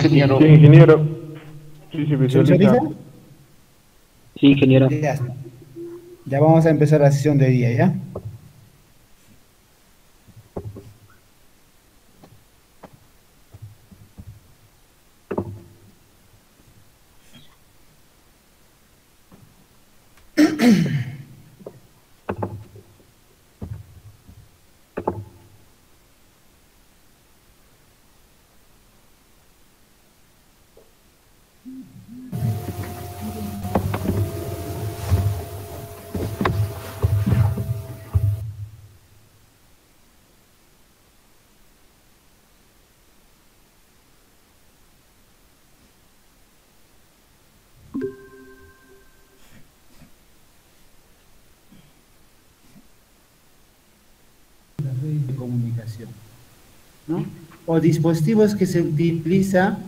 ingeniero. Sí, ingeniero. Sí, se ¿Se visualiza. visualiza? Sí, ingeniero. Ya está. Ya vamos a empezar la sesión de día, ¿ya? Las redes de comunicación, ¿no? O dispositivos que se utiliza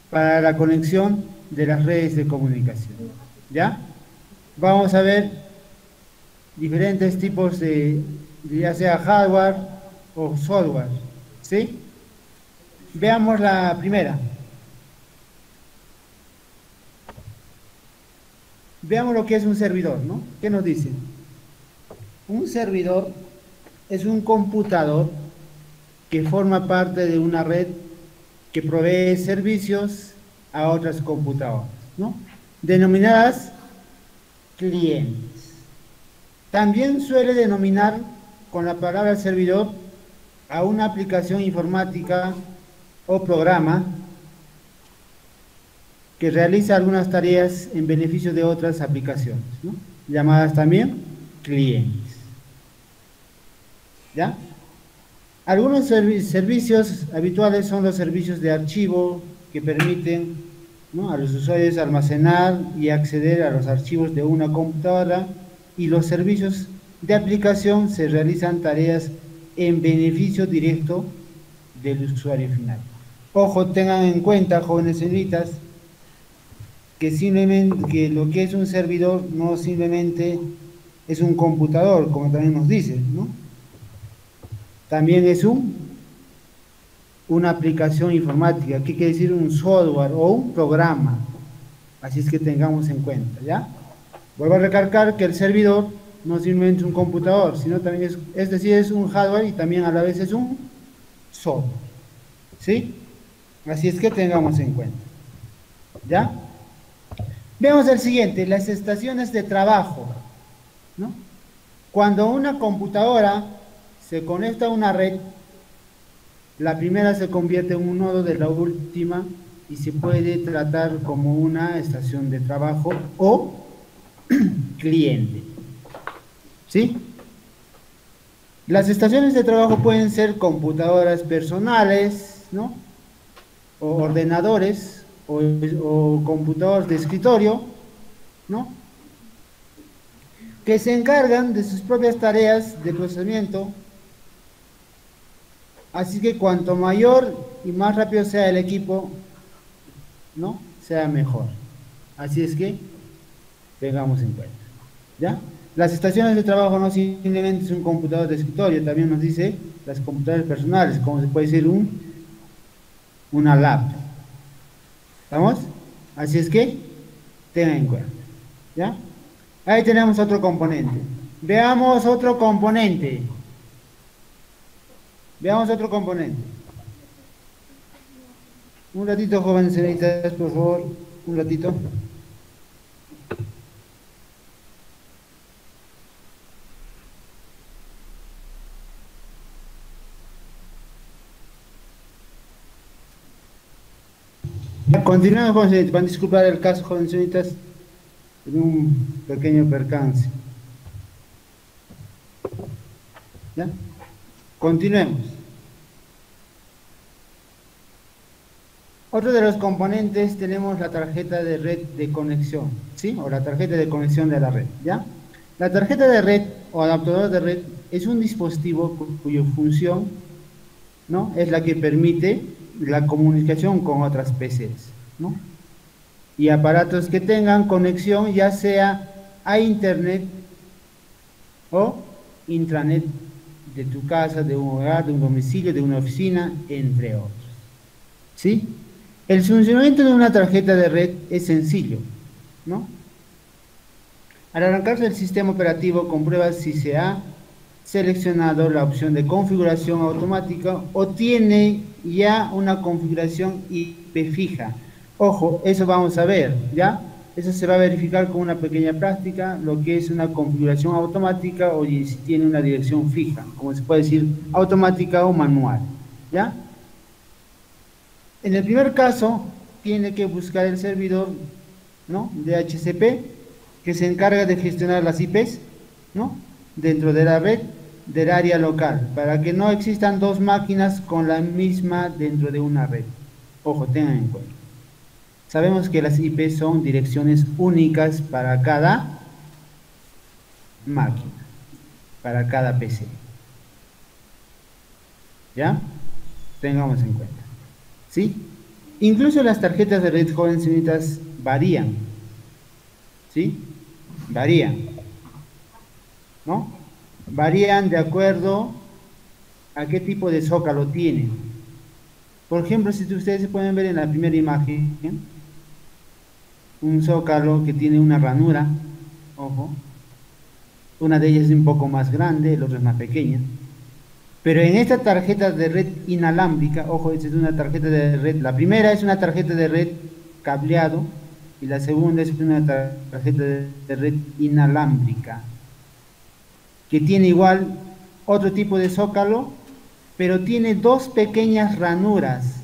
para la conexión de las redes de comunicación, ¿ya? Vamos a ver diferentes tipos de ya sea hardware o software, ¿sí? Veamos la primera. Veamos lo que es un servidor, ¿no? ¿Qué nos dice? Un servidor es un computador que forma parte de una red que provee servicios a otras computadoras, ¿no? Denominadas clientes. También suele denominar con la palabra servidor a una aplicación informática o programa que realiza algunas tareas en beneficio de otras aplicaciones, ¿no? Llamadas también clientes. ¿Ya? Algunos servicios habituales son los servicios de archivo que permiten, ¿no?, a los usuarios almacenar y acceder a los archivos de una computadora, y los servicios de aplicación se realizan tareas en beneficio directo del usuario final. Ojo, tengan en cuenta, jóvenes señoritas, que simplemente que lo que es un servidor no simplemente es un computador, como también nos dicen, ¿no? También es una aplicación informática, ¿qué quiere decir? Un software o un programa. Así es que tengamos en cuenta, ¿ya? Vuelvo a recalcar que el servidor no simplemente es un computador, sino también es decir, es un hardware y también a la vez es un software, ¿sí? Así es que tengamos en cuenta, ¿ya? Veamos el siguiente, las estaciones de trabajo, ¿no? Cuando una computadora se conecta a una red, la primera se convierte en un nodo de la última y se puede tratar como una estación de trabajo o cliente, ¿sí? Las estaciones de trabajo pueden ser computadoras personales, ¿no?, o ordenadores, o computadores de escritorio, ¿no?, que se encargan de sus propias tareas de procesamiento. Así que cuanto mayor y más rápido sea el equipo, ¿no?, sea mejor. Así es que tengamos en cuenta, ¿ya? Las estaciones de trabajo no simplemente es un computador de escritorio, también nos dice las computadoras personales, como se puede decir una laptop. ¿Estamos? Así es que tengan en cuenta, ¿ya? Ahí tenemos otro componente. Veamos otro componente. Veamos otro componente. Un ratito, jóvenes señoritas, por favor. Un ratito. Continuamos, jóvenes señoritas. Van a disculpar el caso, jóvenes señoritas, en un pequeño percance. ¿Ya? Continuemos. Otro de los componentes tenemos la tarjeta de red de conexión, ¿sí? O la tarjeta de conexión de la red, ¿ya? La tarjeta de red o adaptador de red es un dispositivo cuya función, ¿no?, es la que permite la comunicación con otras PCs, ¿no?, y aparatos que tengan conexión ya sea a internet o intranet de tu casa, de un hogar, de un domicilio, de una oficina, entre otros, ¿sí? El funcionamiento de una tarjeta de red es sencillo, ¿no? Al arrancarse el sistema operativo, comprueba si se ha seleccionado la opción de configuración automática o tiene ya una configuración IP fija. Ojo, eso vamos a ver, ¿ya? Eso se va a verificar con una pequeña práctica, lo que es una configuración automática o si tiene una dirección fija, como se puede decir, automática o manual, ¿ya? En el primer caso, tiene que buscar el servidor, ¿no?, DHCP, que se encarga de gestionar las IPs, ¿no?, dentro de la red del área local, para que no existan dos máquinas con la misma dentro de una red. Ojo, tengan en cuenta. Sabemos que las IPs son direcciones únicas para cada máquina, para cada PC. ¿Ya? Tengamos en cuenta. ¿Sí? Incluso las tarjetas de red, jóvenes señoritas, varían. ¿Sí? Varían. ¿No? Varían de acuerdo a qué tipo de zócalo tienen. Por ejemplo, si ustedes se pueden ver en la primera imagen, un zócalo que tiene una ranura, ojo, una de ellas es un poco más grande, la otra es más pequeña. Pero en esta tarjeta de red inalámbrica, ojo, esta es una tarjeta de red, la primera es una tarjeta de red cableado y la segunda es una tarjeta de red inalámbrica, que tiene igual otro tipo de zócalo, pero tiene dos pequeñas ranuras,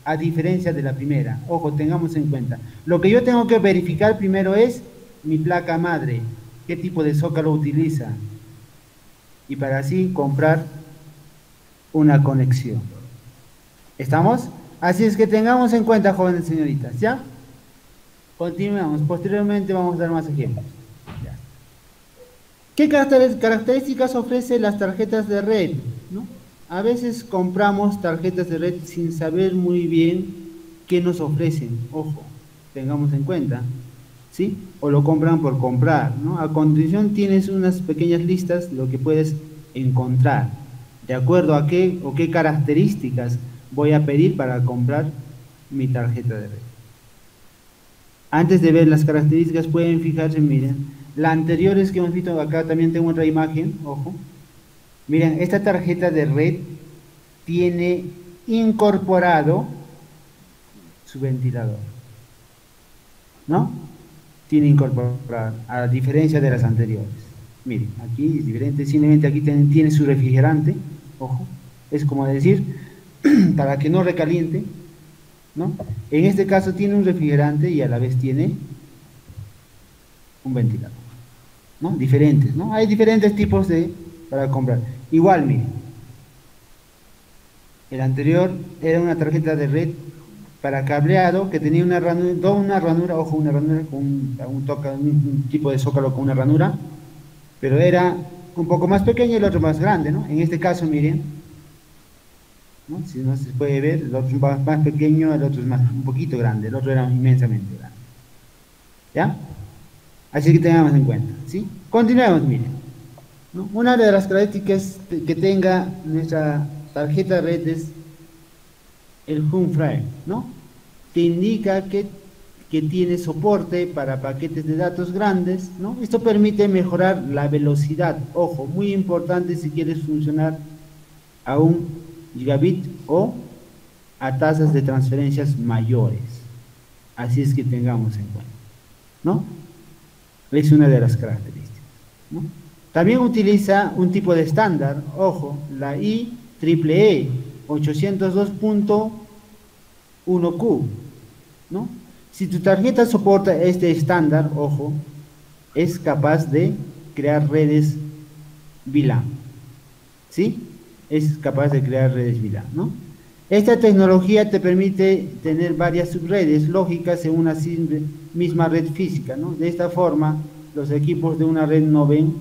a diferencia de la primera. Ojo, tengamos en cuenta. Lo que yo tengo que verificar primero es mi placa madre, qué tipo de zócalo utiliza, y para así comprar una conexión. ¿Estamos? Así es que tengamos en cuenta, jóvenes señoritas, ¿ya? Continuamos. Posteriormente vamos a dar más ejemplos. Ya. ¿Qué características ofrecen las tarjetas de red? ¿No? A veces compramos tarjetas de red sin saber muy bien qué nos ofrecen. Ojo, tengamos en cuenta, ¿sí? O lo compran por comprar, ¿no? A continuación tienes unas pequeñas listas, lo que puedes encontrar, de acuerdo a qué o qué características voy a pedir para comprar mi tarjeta de red. Antes de ver las características, pueden fijarse, miren, la anterior es que hemos visto, acá también tengo otra imagen, ojo. Miren, esta tarjeta de red tiene incorporado su ventilador, ¿no? Tiene incorporado, a diferencia de las anteriores. Miren, aquí es diferente, simplemente aquí tiene su refrigerante, ojo, es como decir, para que no recaliente, ¿no? En este caso tiene un refrigerante y a la vez tiene un ventilador, ¿no? Diferentes, ¿no? Hay diferentes tipos para comprar. Igual, miren, el anterior era una tarjeta de red para cableado que tenía una ranura, ojo, una ranura con un tipo de zócalo con una ranura, pero era un poco más pequeño y el otro más grande, ¿no? En este caso, miren, ¿no? Si no se puede ver, el otro es más pequeño, el otro es un poquito grande, el otro era inmensamente grande. ¿Ya? Así que tengamos en cuenta, ¿sí? Continuemos, miren, ¿no? Una de las características que tenga nuestra tarjeta de red es el home frame, ¿no? Te indica que tiene soporte para paquetes de datos grandes, ¿no? Esto permite mejorar la velocidad, ojo, muy importante si quieres funcionar a 1 gigabit o a tasas de transferencias mayores. Así es que tengamos en cuenta, ¿no? Es una de las características, ¿no? También utiliza un tipo de estándar, ojo, la IEEE 802.1Q, ¿no? Si tu tarjeta soporta este estándar, ojo, es capaz de crear redes VLAN, ¿sí? Es capaz de crear redes VLAN, ¿no? Esta tecnología te permite tener varias subredes lógicas en una misma red física, ¿no? De esta forma, los equipos de una red no ven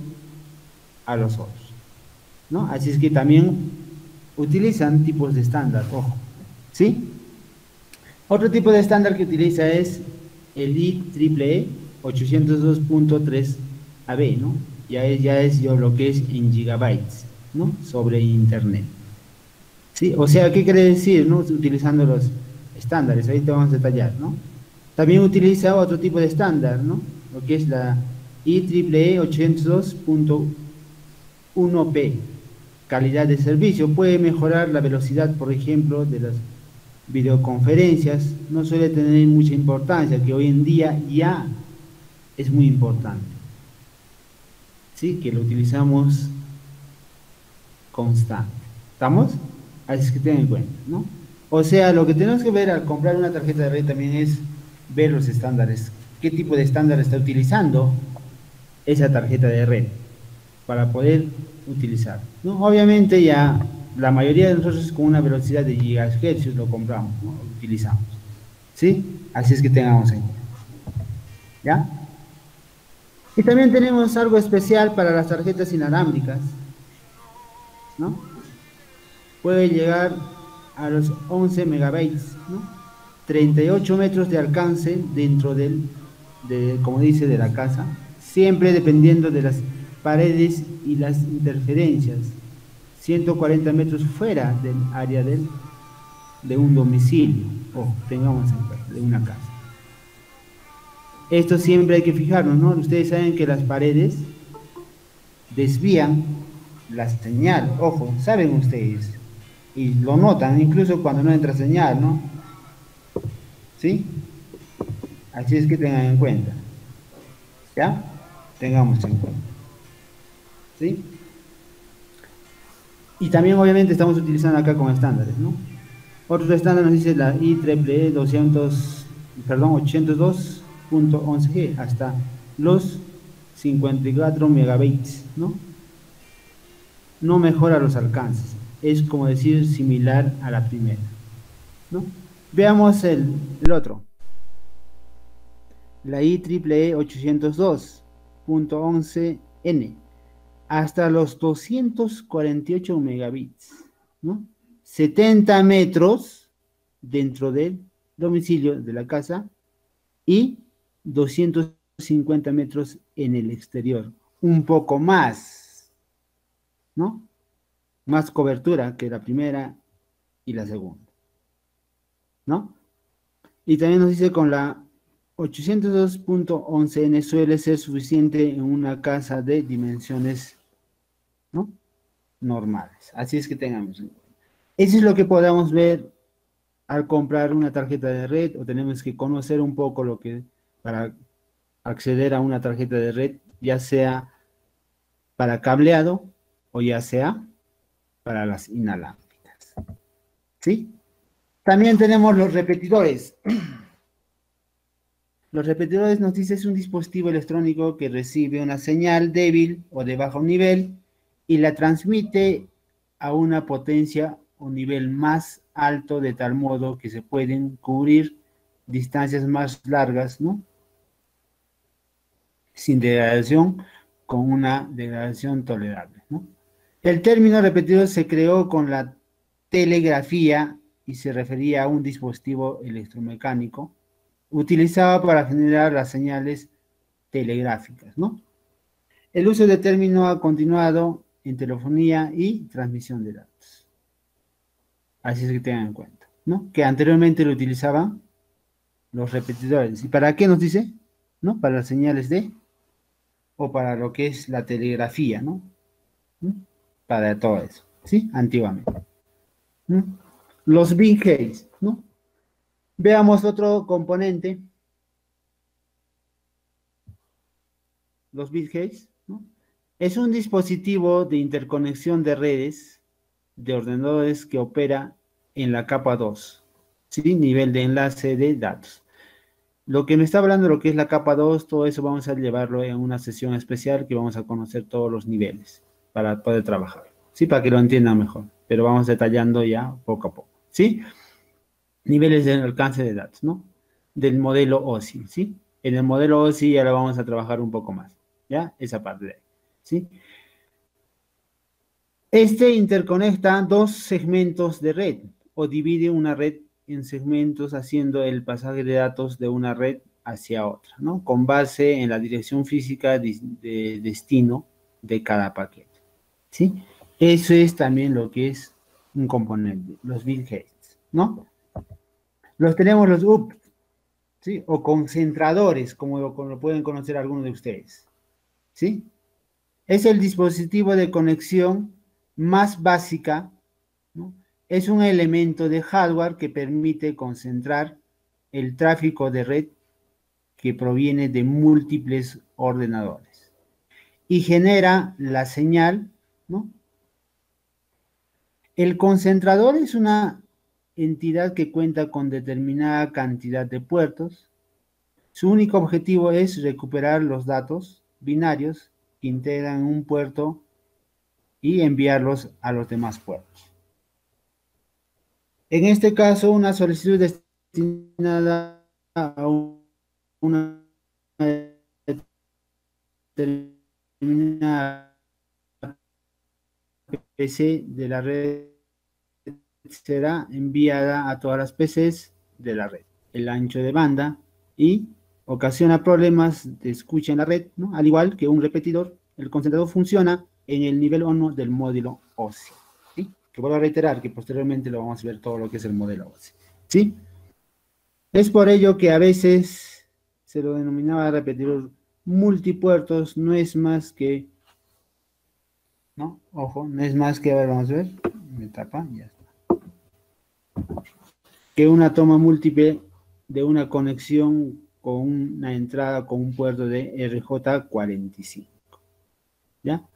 a los otros, ¿no? Así es que también utilizan tipos de estándar, ojo, ¿sí? Otro tipo de estándar que utiliza es el IEEE 802.3AB, ¿no? Ya es lo que es en gigabytes, ¿no? Sobre internet, ¿sí? O sea, ¿qué quiere decir, no? Utilizando estándares, ahorita vamos a detallar, ¿no? También utiliza otro tipo de estándar, ¿no? Lo que es la IEEE 802.1P, calidad de servicio. Puede mejorar la velocidad, por ejemplo, de las videoconferencias. No suele tener mucha importancia, que hoy en día ya es muy importante. ¿Sí? Que lo utilizamos constante. ¿Estamos? Así es que tengan en cuenta, ¿no? O sea, lo que tenemos que ver al comprar una tarjeta de red también es ver los estándares. ¿Qué tipo de estándar está utilizando esa tarjeta de red para poder utilizar? ¿No? Obviamente ya la mayoría de nosotros con una velocidad de gigahercios lo compramos, ¿no? Lo utilizamos. ¿Sí? Así es que tengamos en cuenta. ¿Ya? Y también tenemos algo especial para las tarjetas inalámbricas, ¿no? Puede llegar a los 11 megabytes, ¿no? 38 metros de alcance dentro como dice, de la casa, siempre dependiendo de las paredes y las interferencias. 140 metros fuera del área de un domicilio, o tengamos en cuenta, de una casa. Esto siempre hay que fijarnos, ¿no? Ustedes saben que las paredes desvían la señal, ojo, saben ustedes, y lo notan incluso cuando no entra señal, ¿no? ¿Sí? Así es que tengan en cuenta. ¿Ya? Tengamos en cuenta. ¿Sí? Y también obviamente estamos utilizando acá con estándares, ¿no? Otro estándar nos dice la IEEE 802.11G hasta los 54 megabits, ¿no? No mejora los alcances, es como decir similar a la primera, ¿no? Veamos el otro. La IEEE 802.11N hasta los 248 megabits, ¿no? 70 metros dentro del domicilio de la casa y 250 metros en el exterior, un poco más, ¿no? Más cobertura que la primera y la segunda, ¿no? Y también nos dice con la 802.11n suele ser suficiente en una casa de dimensiones, ¿no? Normales. Así es que tengamos en cuenta. Eso es lo que podamos ver al comprar una tarjeta de red, o tenemos que conocer un poco lo que para acceder a una tarjeta de red, ya sea para cableado o ya sea para las inalámbricas. ¿Sí? También tenemos los repetidores. Los repetidores nos dice es un dispositivo electrónico que recibe una señal débil o de bajo nivel y la transmite a una potencia o nivel más alto de tal modo que se pueden cubrir distancias más largas, ¿no? Sin degradación, con una degradación tolerable, ¿no? El término repetidor se creó con la telegrafía y se refería a un dispositivo electromecánico utilizado para generar las señales telegráficas, ¿no? El uso del término ha continuado en telefonía y transmisión de datos. Así es que tengan en cuenta, ¿no? Que anteriormente lo utilizaban los repetidores. ¿Y para qué nos dice? ¿No? Para las señales o para lo que es la telegrafía, ¿no? Para todo eso, ¿sí? Antiguamente. ¿No? Los bit gates, ¿no? Veamos otro componente. Los bit gates, ¿no? Es un dispositivo de interconexión de redes de ordenadores que opera en la capa 2, ¿sí? Nivel de enlace de datos. Lo que me está hablando de lo que es la capa 2, todo eso vamos a llevarlo en una sesión especial que vamos a conocer todos los niveles para poder trabajar, ¿sí? Para que lo entiendan mejor, pero vamos detallando ya poco a poco, ¿sí? Niveles de alcance de datos, ¿no? Del modelo OSI, ¿sí? En el modelo OSI ya lo vamos a trabajar un poco más, ¿ya? Esa parte de ahí, ¿sí? Este interconecta dos segmentos de red o divide una red en segmentos haciendo el pasaje de datos de una red hacia otra, ¿no? Con base en la dirección física de destino de cada paquete, ¿sí? Eso es también lo que es un componente, los bit gates, ¿no? Los tenemos los UPS, ¿sí? O concentradores, como lo pueden conocer algunos de ustedes, ¿sí? Es el dispositivo de conexión más básica, ¿no? Es un elemento de hardware que permite concentrar el tráfico de red que proviene de múltiples ordenadores y genera la señal, ¿no? El concentrador es una entidad que cuenta con determinada cantidad de puertos. Su único objetivo es recuperar los datos binarios que integran un puerto y enviarlos a los demás puertos. En este caso, una solicitud destinada a una determinada PC de la red será enviada a todas las PCs de la red. El ancho de banda y ocasiona problemas de escucha en la red, ¿no? Al igual que un repetidor, el concentrador funciona en el nivel 1 del módulo OSI. ¿Sí? Que vuelvo a reiterar que posteriormente lo vamos a ver todo lo que es el modelo OSI. ¿Sí? Es por ello que a veces se lo denominaba repetidor multipuertos, no es más que, ¿no? Ojo, no es más que, a ver, vamos a ver, me tapa, ya está. Que una toma múltiple de una conexión con una entrada con un puerto de RJ45. ¿Ya?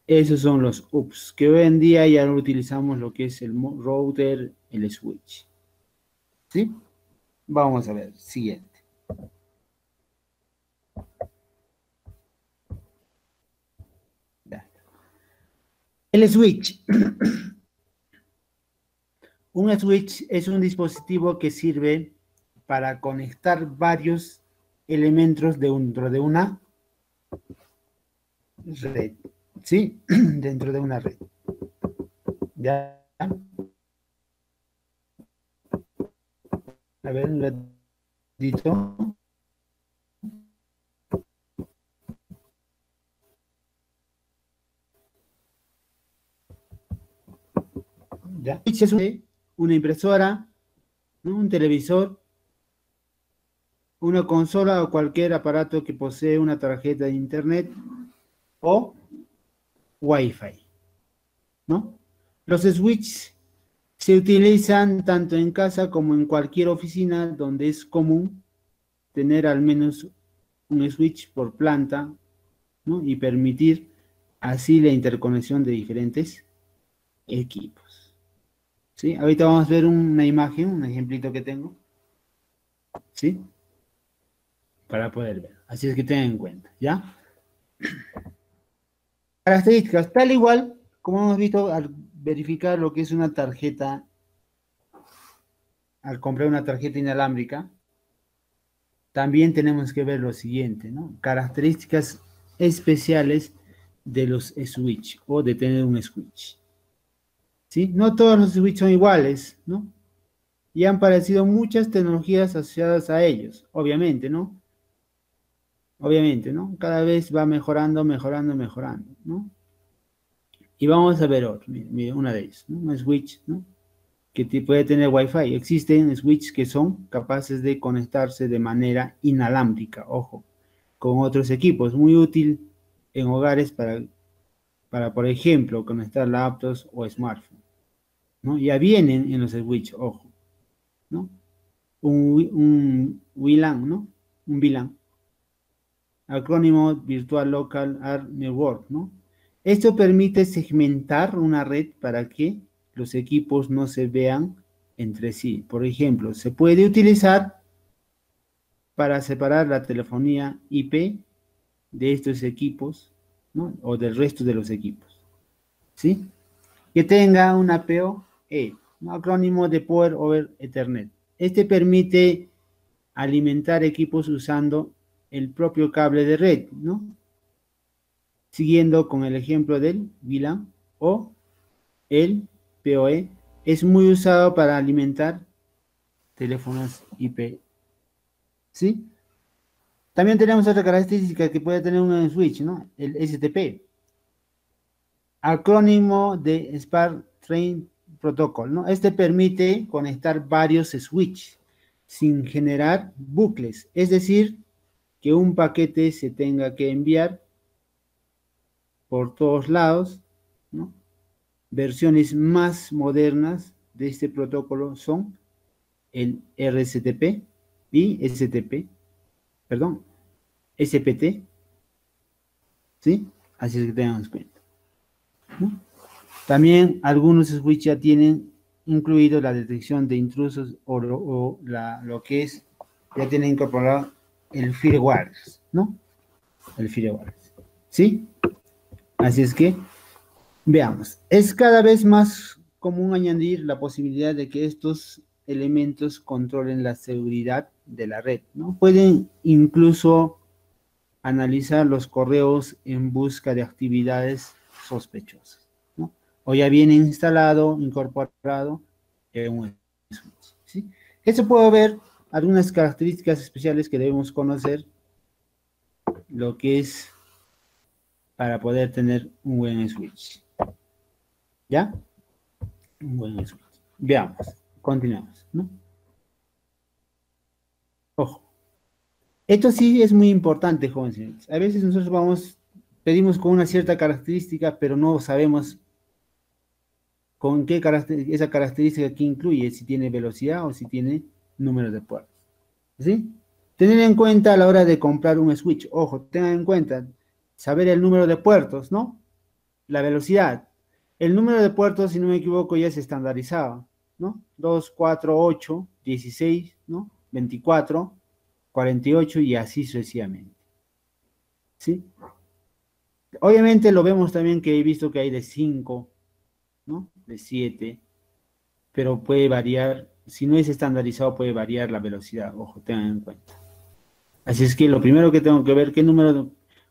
Esos son los UPS, que hoy en día ya no utilizamos lo que es el router, el switch. ¿Sí? Vamos a ver, siguiente. Ya. El switch. Un switch es un dispositivo que sirve para conectar varios elementos dentro de una red. ¿Sí? Dentro de una red. ¿Ya? A ver, un ratito. ¿Ya? Es una impresora, ¿no? Un televisor, una consola o cualquier aparato que posee una tarjeta de internet o Wi-Fi, ¿no? Los switches se utilizan tanto en casa como en cualquier oficina donde es común tener al menos un switch por planta, ¿no? Y permitir así la interconexión de diferentes equipos. ¿Sí? Ahorita vamos a ver una imagen, un ejemplito que tengo. ¿Sí? Para poder ver. Así es que tengan en cuenta, ¿ya? Características, tal igual como hemos visto al verificar lo que es una tarjeta, al comprar una tarjeta inalámbrica, también tenemos que ver lo siguiente, ¿no? Características especiales de los switch o de tener un switch. ¿Sí? No todos los switch son iguales, ¿no? Y han aparecido muchas tecnologías asociadas a ellos, obviamente, ¿no? Obviamente, ¿no? Cada vez va mejorando, ¿no? Y vamos a ver otro, mire, una de ellas, ¿no? Un switch, ¿no? Que puede tener Wi-Fi. Existen switches que son capaces de conectarse de manera inalámbrica, ojo, con otros equipos, muy útil en hogares para por ejemplo, conectar laptops o smartphones, ¿no? Ya vienen en los switches, ojo, ¿no? Un WLAN, ¿no? Un VLAN, acrónimo Virtual Local Area Network, ¿no? Esto permite segmentar una red para que los equipos no se vean entre sí. Por ejemplo, se puede utilizar para separar la telefonía IP de estos equipos, ¿no? O del resto de los equipos, ¿sí? Que tenga una PoE, un acrónimo de Power over Ethernet. Este permite alimentar equipos usando el propio cable de red, ¿no? Siguiendo con el ejemplo del VLAN o el PoE, es muy usado para alimentar teléfonos IP. ¿Sí? También tenemos otra característica que puede tener un switch, ¿no? El STP, acrónimo de Spark Train Protocol, ¿no? Este permite conectar varios switches sin generar bucles, es decir, que un paquete se tenga que enviar por todos lados, ¿no? Versiones más modernas de este protocolo son el RSTP y STP, perdón, SPT, ¿sí? Así es que tengamos cuenta, ¿no? También algunos switches ya tienen incluido la detección de intrusos lo que es, ya tienen incorporado el fireware, ¿no? El fireware, ¿sí? Así es que, veamos, es cada vez más común añadir la posibilidad de que estos elementos controlen la seguridad de la red, ¿no? Pueden incluso analizar los correos en busca de actividades sospechosas, ¿no? O ya viene instalado, incorporado en un switch, ¿sí? Eso puede haber algunas características especiales que debemos conocer, lo que es para poder tener un buen switch, ¿ya? Un buen switch. Veamos, continuamos, ¿no? Ojo. Esto sí es muy importante, jóvenes. A veces nosotros pedimos con una cierta característica, pero no sabemos con qué esa característica que incluye, si tiene velocidad o si tiene número de puertos. ¿Sí? Tener en cuenta a la hora de comprar un switch, ojo, tengan en cuenta, saber el número de puertos, ¿no? La velocidad. El número de puertos, si no me equivoco, ya es estandarizado, ¿no? 2, 4, 8, 16, ¿no? 24, 48 y así sucesivamente. ¿Sí? Obviamente lo vemos también que he visto que hay de 5, ¿no? De 7, pero puede variar, si no es estandarizado puede variar la velocidad, ojo, tengan en cuenta. Así es que lo primero que tengo que ver,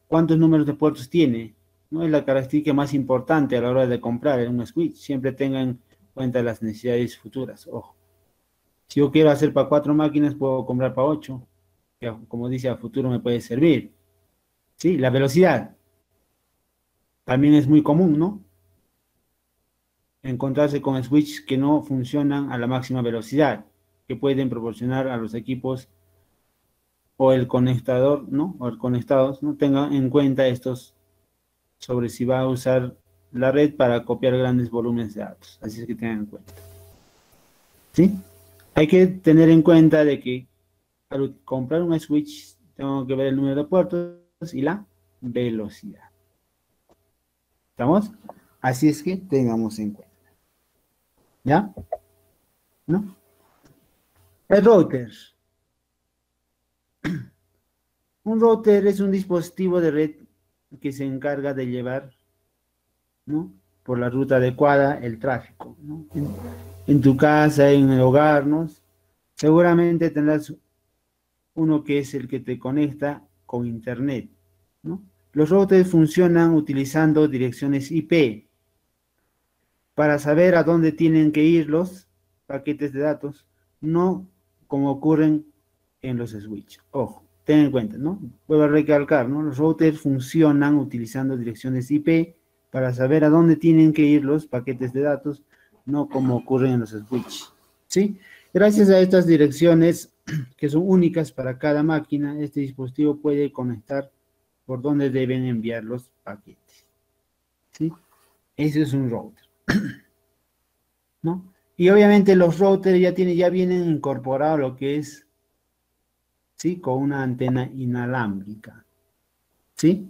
cuántos números de puertos tiene, ¿no? Es la característica más importante a la hora de comprar en un switch, siempre tengan en cuenta las necesidades futuras, ojo. Si yo quiero hacer para 4 máquinas, puedo comprar para 8, que como dice, a futuro me puede servir. ¿Sí? La velocidad también es muy común, ¿no? Encontrarse con switches que no funcionan a la máxima velocidad, que pueden proporcionar a los equipos o el conectador, ¿no? O el conectados, ¿no? Tengan en cuenta estos sobre si va a usar la red para copiar grandes volúmenes de datos. Así es que tengan en cuenta. ¿Sí? Hay que tener en cuenta de que al comprar un switch tengo que ver el número de puertos y la velocidad. ¿Estamos? Así es que tengamos en cuenta. ¿Ya? ¿No? El router. Un router es un dispositivo de red que se encarga de llevar, ¿no? Por la ruta adecuada el tráfico, ¿no? En tu casa, en el hogar, ¿no? Seguramente tendrás uno que es el que te conecta con internet, ¿no? Los routers funcionan utilizando direcciones IP para saber a dónde tienen que ir los paquetes de datos, no como ocurren en los switches. Ojo, ten en cuenta, ¿no? Vuelvo a recalcar, ¿no? Los routers funcionan utilizando direcciones IP para saber a dónde tienen que ir los paquetes de datos, no como ocurren en los switches, ¿sí? Gracias a estas direcciones que son únicas para cada máquina, este dispositivo puede conectar por donde deben enviar los paquetes, ¿sí? Ese es un router, ¿no? Y obviamente los routers ya vienen incorporados lo que es, ¿sí? Con una antena inalámbrica, ¿sí?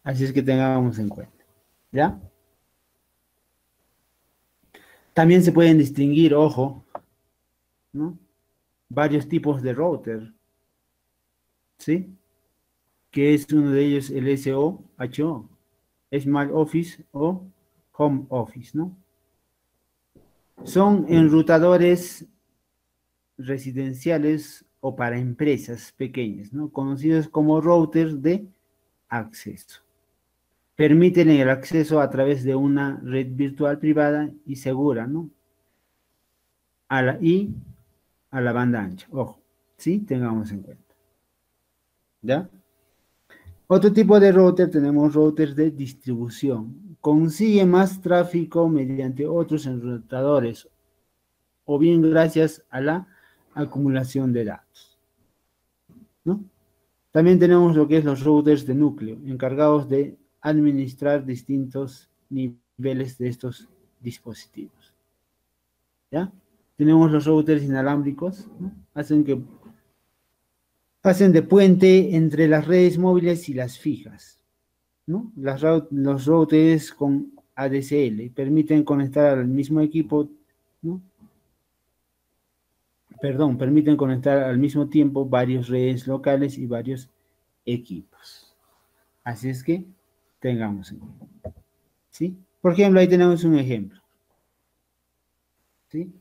Así es que tengamos en cuenta, ¿ya? También se pueden distinguir, ojo, ¿no? Varios tipos de router, ¿sí? Que es uno de ellos el SOHO, Smart Office o Home Office, ¿no? Son enrutadores residenciales o para empresas pequeñas, ¿no? Conocidos como routers de acceso. Permiten el acceso a través de una red virtual privada y segura, ¿no? Y a la banda ancha, ojo, ¿sí? Tengamos en cuenta, ¿ya? Otro tipo de router, tenemos routers de distribución. Consigue más tráfico mediante otros enrutadores o bien gracias a la acumulación de datos, ¿no? También tenemos lo que es los routers de núcleo, encargados de administrar distintos niveles de estos dispositivos, ¿ya? Tenemos los routers inalámbricos, ¿no? Hacen de puente entre las redes móviles y las fijas, ¿no? Los routers con ADSL permiten conectar al mismo equipo, ¿no? Permiten conectar al mismo tiempo varias redes locales y varios equipos. Así es que tengamos en cuenta, ¿sí? Por ejemplo, ahí tenemos un ejemplo, ¿sí?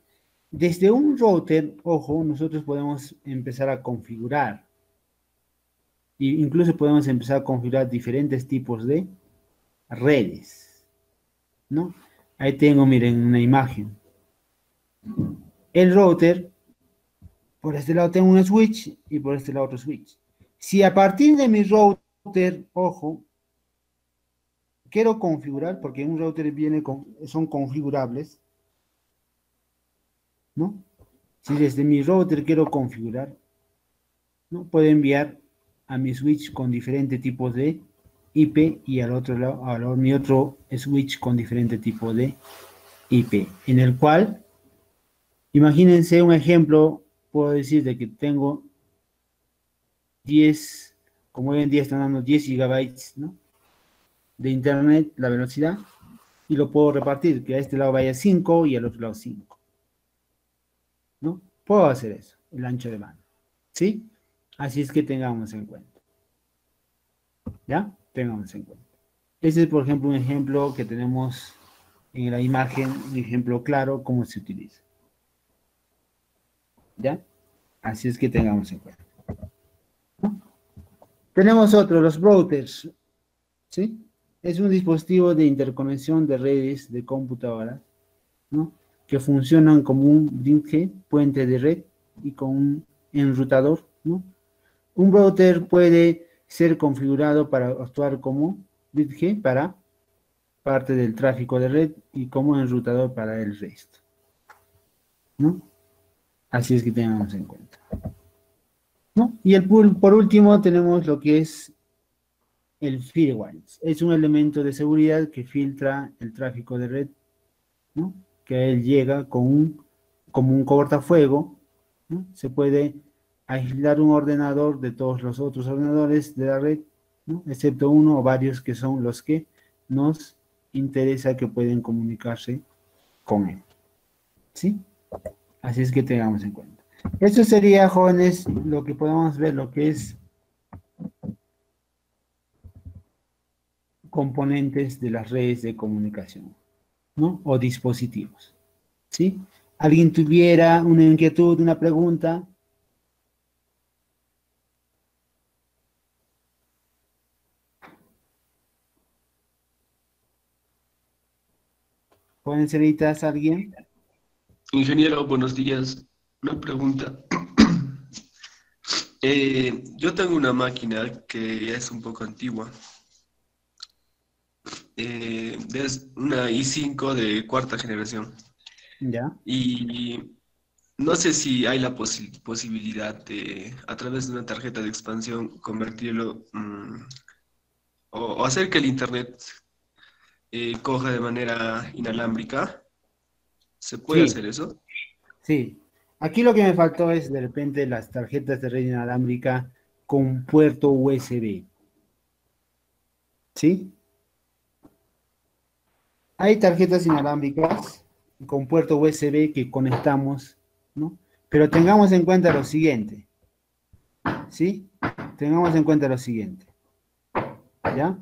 Desde un router, ojo, nosotros podemos empezar a configurar, e incluso podemos empezar a configurar diferentes tipos de redes, ¿no? Ahí tengo, miren, una imagen. El router, por este lado tengo un switch y por este lado otro switch. Si a partir de mi router, ojo, quiero configurar, porque un router son configurables, ¿no? Si desde mi router quiero configurar, ¿no? Puedo enviar a mi switch con diferentes tipos de IP y al otro lado, mi otro switch con diferente tipo de IP, en el cual, imagínense un ejemplo, puedo decir de que tengo 10, como hoy en día están dando 10 gigabytes, ¿no? De internet, la velocidad, y lo puedo repartir, que a este lado vaya 5 y al otro lado 5, ¿no? Puedo hacer eso, el ancho de banda, ¿sí? Así es que tengamos en cuenta, ¿ya? Tengamos en cuenta. Este es, por ejemplo, un ejemplo que tenemos en la imagen, un ejemplo claro cómo se utiliza, ¿ya? Así es que tengamos en cuenta, ¿no? Tenemos otro, los routers, ¿sí? Es un dispositivo de interconexión de redes de computadoras, ¿no? Que funcionan como un bridge, puente de red, y con un enrutador, ¿no? Un router puede ser configurado para actuar como bridge para parte del tráfico de red y como enrutador para el resto, ¿no? Así es que tengamos en cuenta, ¿no? Y por último tenemos lo que es el firewall. Es un elemento de seguridad que filtra el tráfico de red, ¿no? Que él llega como un cortafuego, ¿no? Se puede aislar un ordenador de todos los otros ordenadores de la red, ¿no? Excepto uno o varios que son los que nos interesa que pueden comunicarse con él, ¿sí? Así es que tengamos en cuenta. Esto sería, jóvenes, lo que podemos ver, lo que es componentes de las redes de comunicación, ¿no? O dispositivos, ¿sí? ¿Alguien tuviera una inquietud, una pregunta? ¿Pueden ser editas alguien? Ingeniero, buenos días. Una pregunta. Yo tengo una máquina que ya es un poco antigua. Es una i5 de cuarta generación. Ya. Y no sé si hay la posibilidad de, a través de una tarjeta de expansión, convertirlo o hacer que el internet coja de manera inalámbrica. ¿Se puede Sí, hacer eso? sí. Aquí lo que me faltó es de repente las tarjetas de red inalámbrica con puerto USB, ¿sí? Hay tarjetas inalámbricas con puerto USB que conectamos, ¿no? Pero tengamos en cuenta lo siguiente, ¿sí? Tengamos en cuenta lo siguiente, ¿ya?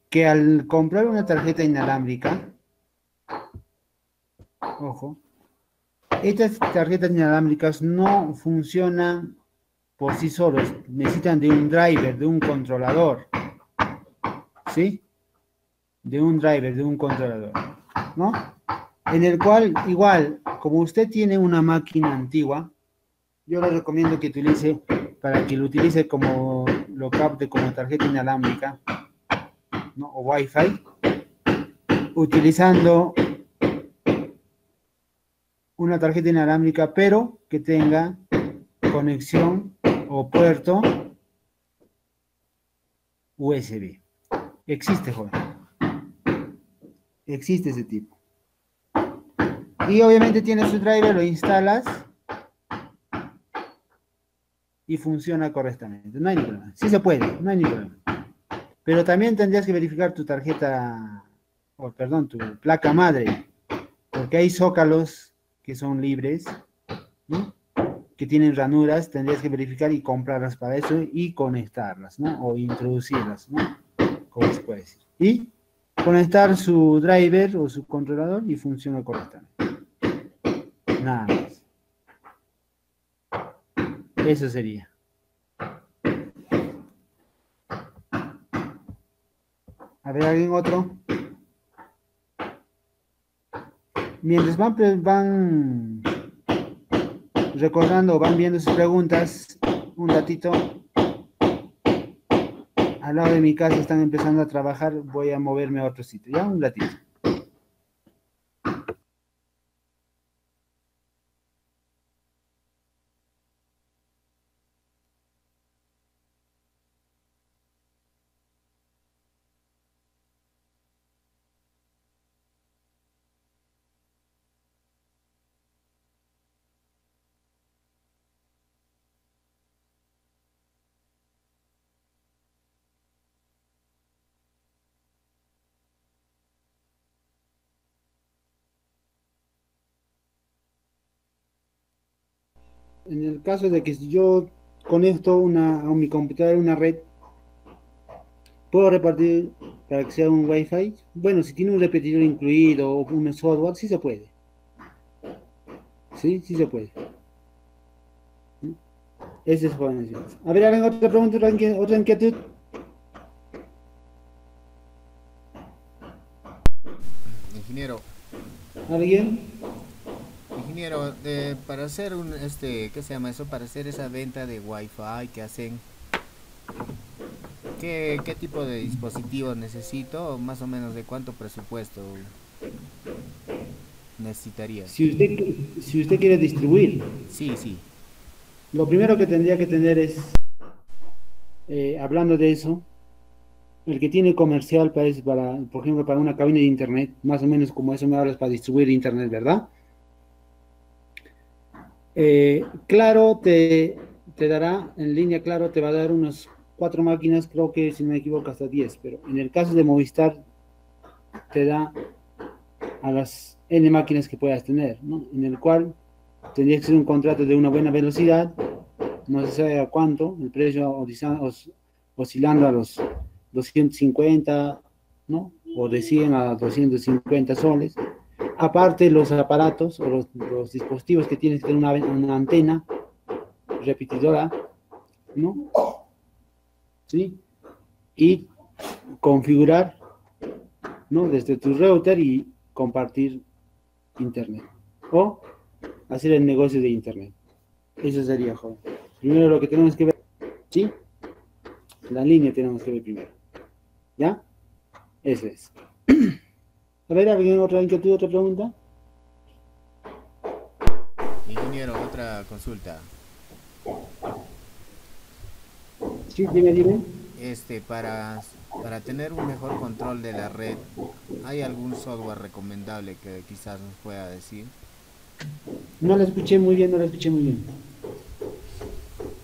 Que al comprar una tarjeta inalámbrica, ojo, estas tarjetas inalámbricas no funcionan por sí solos, necesitan de un driver, de un controlador, ¿sí? De un driver, de un controlador, ¿no? En el cual, igual, como usted tiene una máquina antigua, yo le recomiendo que utilice, para que lo utilice como, lo capte como tarjeta inalámbrica, ¿no? O Wi-Fi, utilizando una tarjeta inalámbrica, pero que tenga conexión o puerto USB. Existe, joven. Existe ese tipo. Y obviamente tiene su driver, lo instalas y funciona correctamente. No hay ningún problema. Sí se puede, no hay ningún problema. Pero también tendrías que verificar tu tarjeta, o perdón, tu placa madre, porque hay zócalos que son libres, ¿no? Que tienen ranuras, tendrías que verificar y comprarlas para eso y conectarlas, ¿no? O introducirlas, ¿no? Como se puede decir. Y conectar su driver o su controlador y funciona correctamente. Nada más. Eso sería. A ver, ¿alguien otro? Mientras van recordando, van viendo sus preguntas, un ratito. Al lado de mi casa están empezando a trabajar, voy a moverme a otro sitio. Ya, un ratito. En el caso de que yo conecto a mi computadora una red, ¿puedo repartir para que sea un Wi-Fi? Bueno, si tiene un repetidor incluido o un software, sí se puede. Sí, sí se puede. Ese es Juan. A ver, ¿alguien otra pregunta, otra inquietud? Ingeniero, ¿Alguien? para hacer ¿qué se llama eso? Para hacer esa venta de Wi-Fi que hacen, ¿qué tipo de dispositivo necesito? Más o menos de cuánto presupuesto necesitaría. Si usted quiere distribuir, Sí, sí. lo primero que tendría que tener es, hablando de eso, el que tiene comercial por ejemplo, para una cabina de internet, más o menos como eso me hablas para distribuir internet, ¿verdad? Claro, te dará, en línea, claro, te va a dar unas 4 máquinas, creo que si no me equivoco hasta 10, pero en el caso de Movistar te da a las N máquinas que puedas tener, ¿no? En el cual tendría que ser un contrato de una buena velocidad, no se sabe a cuánto, el precio oscilando a los 250, ¿no? O de 100 a 250 soles. Aparte, los aparatos o los dispositivos que tienes que tener una antena repetidora, ¿no? ¿Sí? Y configurar, ¿no? Desde tu router y compartir internet. O hacer el negocio de internet. Eso sería, joven. Primero lo que tenemos que ver, ¿sí? La línea tenemos que ver primero. ¿Ya? Eso es. A ver, ¿alguien otra inquietud, otra pregunta? Ingeniero, otra consulta. Sí, dime. Para tener un mejor control de la red, ¿hay algún software recomendable que quizás nos pueda decir? No la escuché muy bien, no la escuché muy bien.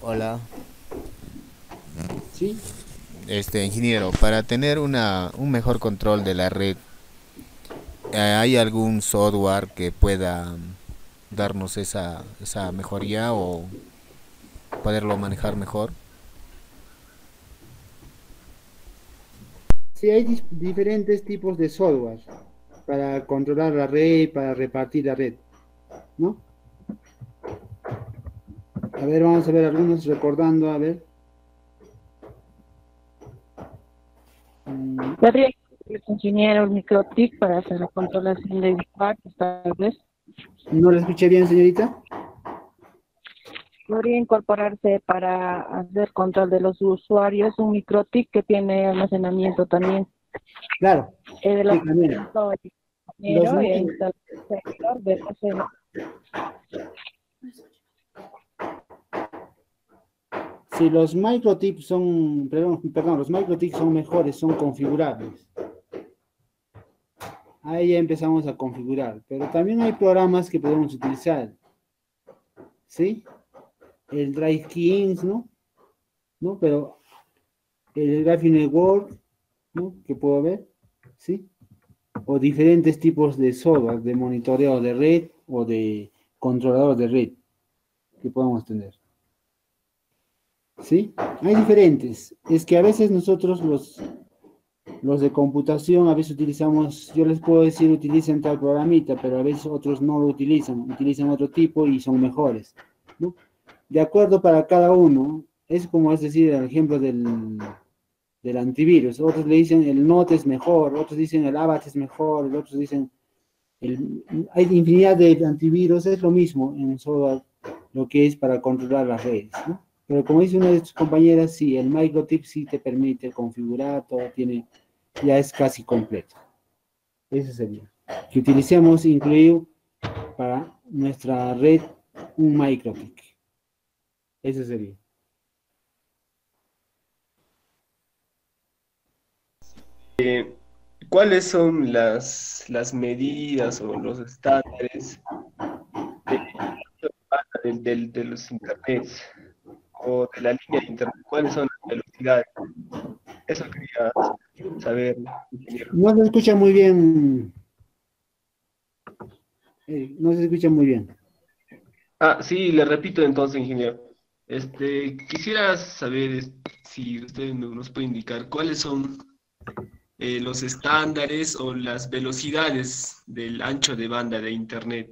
Hola. ¿Sí? Ingeniero, para tener un mejor control de la red, ¿hay algún software que pueda darnos esa mejoría o poderlo manejar mejor? Sí, hay diferentes tipos de software para controlar la red, para repartir la red, ¿no? A ver, vamos a ver algunos recordando, a ver. Podría ingeniero el microtik para hacer la controlación de impactos, tal vez. ¿No la escuché bien, señorita? Podría incorporarse para hacer control de los usuarios un microtik que tiene almacenamiento también. Claro, De los sí, también. Los ingeniero mi- el servidor de PC. Si los microtips son, perdón, los microtips son mejores, son configurables. Ahí ya empezamos a configurar, pero también hay programas que podemos utilizar, ¿sí? El Drive Kings, ¿no? ¿No? Pero el Graphic Network, ¿no? Que puedo ver, ¿sí? O diferentes tipos de software, de monitoreo de red o de controlador de red que podemos tener. ¿Sí? Hay diferentes. Es que a veces nosotros los de computación, a veces utilizamos, yo les puedo decir utilicen tal programita, pero a veces otros no lo utilizan otro tipo y son mejores, ¿no? De acuerdo para cada uno, es como es decir, el ejemplo del antivirus. Otros le dicen el Note es mejor, otros dicen el Avast es mejor, otros dicen, hay infinidad de antivirus, es lo mismo en software, lo que es para controlar las redes, ¿no? Pero como dice una de tus compañeras, sí, el microtip sí te permite configurar, todo tiene, ya es casi completo. Eso sería. Que utilicemos incluir para nuestra red un microtip. Eso sería. ¿Cuáles son las medidas o los estándares de los internets o de la línea de internet? ¿Cuáles son las velocidades? Eso quería saber, ingeniero. No se escucha muy bien. No se escucha muy bien. Ah, sí, le repito entonces, ingeniero. Quisiera saber si usted nos puede indicar cuáles son los estándares o las velocidades del ancho de banda de Internet.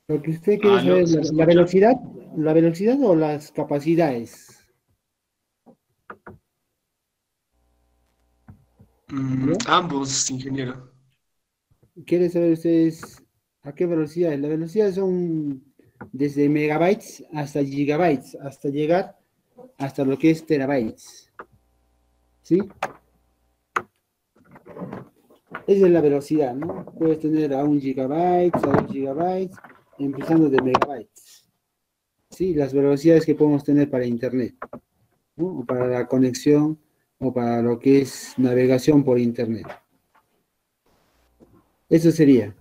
Lo que usted quiere ¿Aló? saber ¿Se es escucha? la velocidad o las capacidades. ¿No? Ambos, ingeniero. ¿Quiere saber ustedes a qué velocidad? Las velocidades son desde megabytes hasta gigabytes, hasta llegar hasta lo que es terabytes. ¿Sí? Esa es la velocidad, ¿no? Puedes tener a 1 GB, a 2 GB, empezando de megabytes. Sí, las velocidades que podemos tener para Internet, ¿no? O para la conexión, o para lo que es navegación por Internet. Eso sería.